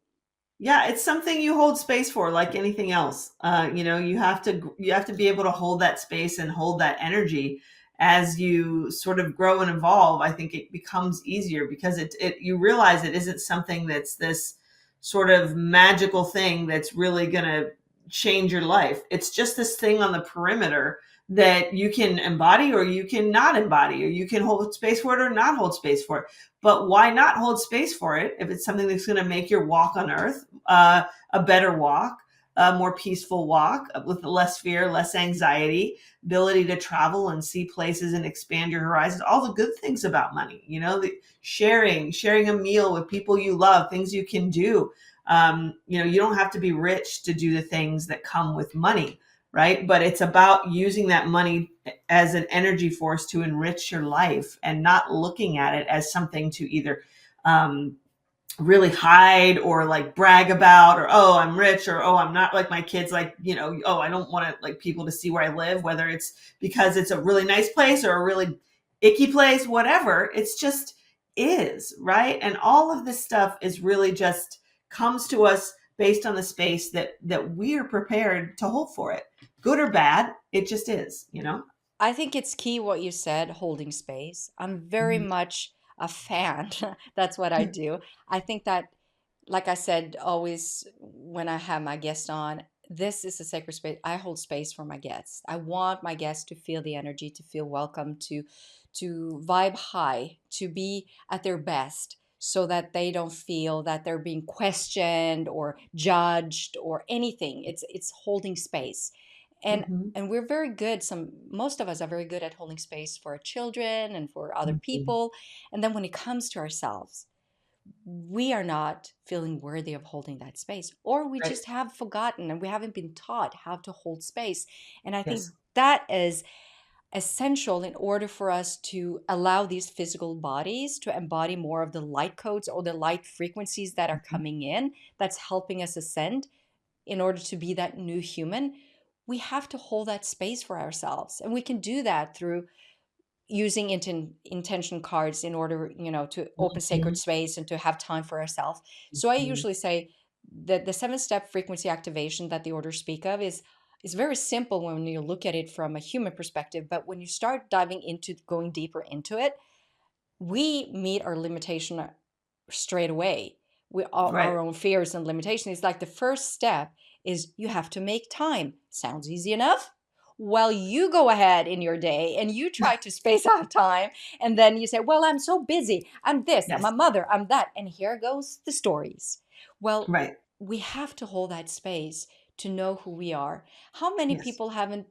Speaker 2: Yeah, it's something you hold space for, like anything else. You have to be able to hold that space and hold that energy as you sort of grow and evolve. I think it becomes easier because it you realize it isn't something that's this sort of magical thing that's really going to change your life. It's just this thing on the perimeter that you can embody or you can not embody, or you can hold space for it or not hold space for it. But why not hold space for it if it's something that's going to make your walk on earth a better walk, a more peaceful walk with less fear, less anxiety, ability to travel and see places and expand your horizons, all the good things about money, the sharing a meal with people you love, things you can do. You don't have to be rich to do the things that come with money, right? But it's about using that money as an energy force to enrich your life and not looking at it as something to either um, really hide or like brag about, or oh, I'm rich, or oh, I'm not, like my kids, like, oh, I don't want to like people to see where I live, whether it's because it's a really nice place or a really icky place, whatever. It's just is, right? And all of this stuff is really just comes to us based on the space that we are prepared to hold for it, good or bad. It just is.
Speaker 1: I think it's key what you said, holding space. I'm very
Speaker 2: Mhm.
Speaker 1: much a fan. That's what I do. I think that, like I said, always when I have my guest on, this is a sacred space. I hold space for my guests. I want my guests to feel the energy, to feel welcome, to vibe high, to be at their best, so that they don't feel that they're being questioned or judged or anything. It's holding space. And
Speaker 2: Mhm.
Speaker 1: and we're very good, most of us are very good at holding space for our children and for other
Speaker 2: Mhm.
Speaker 1: people. And then when it comes to ourselves, we are not feeling worthy of holding that space, or we
Speaker 2: Right.
Speaker 1: just have forgotten and we haven't been taught how to hold space. And I think
Speaker 2: Yes.
Speaker 1: that is essential in order for us to allow these physical bodies to embody more of the light codes or the light frequencies that are
Speaker 2: Mhm.
Speaker 1: coming in, that's helping us ascend in order to be that new human. We have to hold that space for ourselves, and we can do that through using intention cards in order, to open sacred
Speaker 2: Mhm.
Speaker 1: space and to have time for ourselves. So I
Speaker 2: Mhm.
Speaker 1: usually say that the 7-step frequency activation that the orders speak of is very simple when you look at it from a human perspective, but when you start diving into going deeper into it, we meet our limitation straight away. We
Speaker 2: Right.
Speaker 1: our own fears and limitations. It's like the first step is you have to make time. Sounds easy enough? Well, you go ahead in your day and you try to space out time, and then you say, well, I'm so busy, I'm this, I'm
Speaker 2: Yes.
Speaker 1: a mother, I'm that, and here goes the stories. Well,
Speaker 2: Right.
Speaker 1: we have to hold that space to know who we are. How many
Speaker 2: Yes.
Speaker 1: people haven't,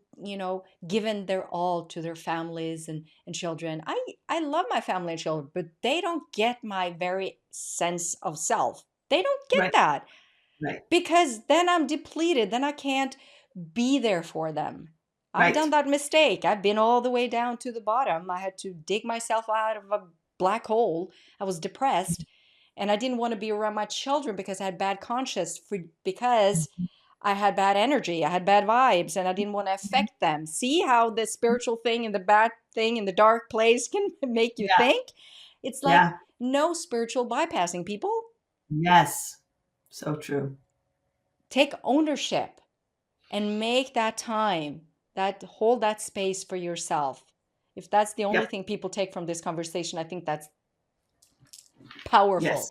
Speaker 1: given their all to their families and children? I love my family and children, but they don't get my very sense of self. They don't get
Speaker 2: Right.
Speaker 1: that,
Speaker 2: Right.
Speaker 1: because then I'm depleted. Then I can't be there for them. I've done
Speaker 2: Right.
Speaker 1: that mistake. I've been all the way down to the bottom. I had to dig myself out of a black hole. I was depressed, and I didn't want to be around my children because I had bad conscience, because I had bad energy, I had bad vibes, and I didn't want to
Speaker 2: Mhm.
Speaker 1: affect them. See how the spiritual thing and the bad thing in the dark place can make you
Speaker 2: Yeah.
Speaker 1: think? It's like
Speaker 2: Yeah.
Speaker 1: no spiritual bypassing, people.
Speaker 2: Yes. So true.
Speaker 1: Take ownership and make that time, that hold that space for yourself. If that's the only
Speaker 2: Yep.
Speaker 1: thing people take from this conversation, I think that's
Speaker 2: Yes.
Speaker 1: powerful.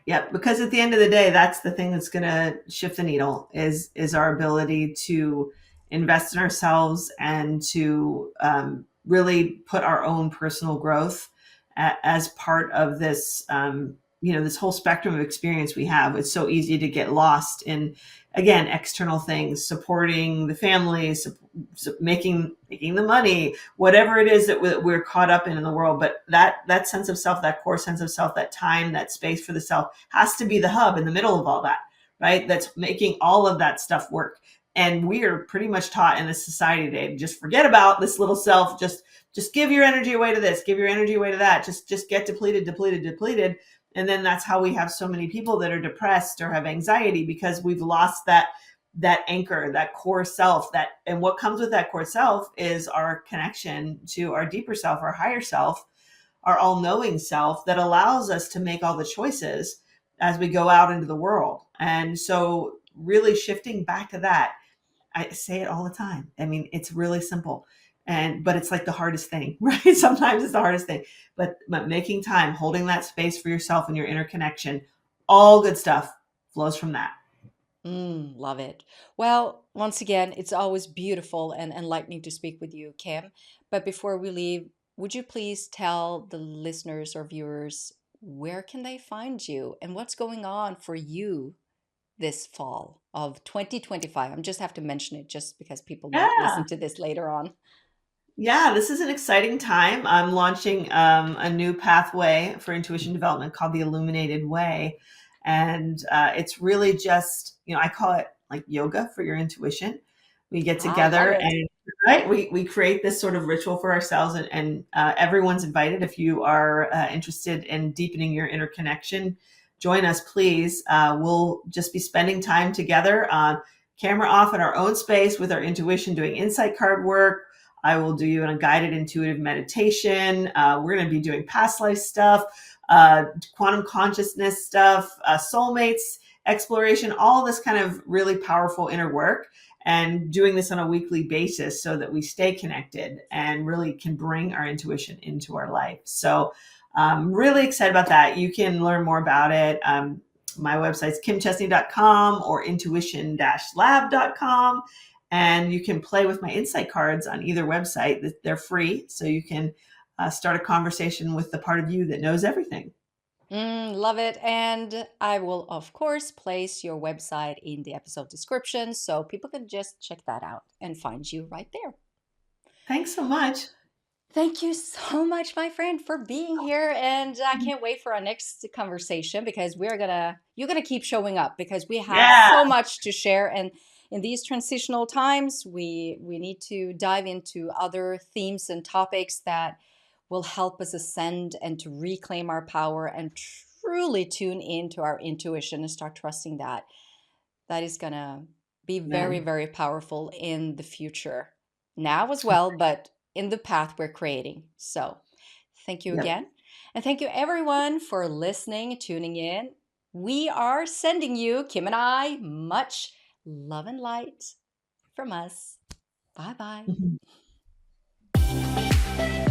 Speaker 2: Yep. Because at the end of the day, that's the thing that's going to shift the needle is our ability to invest in ourselves and to really put our own personal growth as part of this. This whole spectrum of experience we have. It's so easy to get lost in, again, external things, supporting the family, making the money, whatever it is that we're caught up in the world. But that sense of self, that core sense of self, that time, that space for the self has to be the hub in the middle of all that, right? That's making all of that stuff work. And we are pretty much taught in this society today to just forget about this little self. Just give your energy away to this, give your energy away to that. Just get depleted. And then that's how we have so many people that are depressed or have anxiety, because we've lost that anchor, that core self. And what comes with that core self is our connection to our deeper self, our higher self, our all-knowing self, that allows us to make all the choices as we go out into the world. And so really shifting back to that, I say it all the time. I mean, it's really simple. But it's like the hardest thing, right? Sometimes it's the hardest thing. But making time, holding that space for yourself and your inner connection, all good stuff flows from that.
Speaker 1: Love it. Well, once again, it's always beautiful and enlightening to speak with you, Kim. But before we leave, would you please tell the listeners or viewers where can they find you and what's going on for you this fall of 2025? I'm just have to mention it just because people might listen
Speaker 2: Yeah.
Speaker 1: to this later on.
Speaker 2: Yeah, this is an exciting time. I'm launching a new pathway for intuition development called the Illuminated Way. And it's really just, I call it like yoga for your intuition. We get
Speaker 1: Ah, love
Speaker 2: together
Speaker 1: it.
Speaker 2: and, right, we create this sort of ritual for ourselves, and everyone's invited. If you are interested in deepening your inner connection, join us, please. We'll just be spending time together, camera off in our own space with our intuition, doing insight card work. I will do you a guided intuitive meditation. We're going to be doing past life stuff, quantum consciousness stuff, soulmates exploration, all this kind of really powerful inner work, and doing this on a weekly basis so that we stay connected and really can bring our intuition into our life. So I'm really excited about that. You can learn more about it. My website's kimchesney.com or intuition-lab.com. And you can play with my insight cards on either website. They're free, so you can start a conversation with the part of you that knows everything.
Speaker 1: Love it. And I will, of course, place your website in the episode description so people can just check that out and find you right there.
Speaker 2: Thanks so much.
Speaker 1: Thank you so much, my friend, for being here. And I can't wait for our next conversation because you're gonna keep showing up because we have
Speaker 2: Yeah.
Speaker 1: so much to share. And in these transitional times, we need to dive into other themes and topics that will help us ascend and to reclaim our power and truly tune into our intuition and start trusting that. That is gonna be very,
Speaker 2: Amen.
Speaker 1: very powerful in the future, now as well, but in the path we're creating. So, thank you
Speaker 2: Yep.
Speaker 1: again. And thank you everyone for listening, tuning in. We are sending you, Kim and I, much love and light from us. Bye bye.
Speaker 2: Mhm.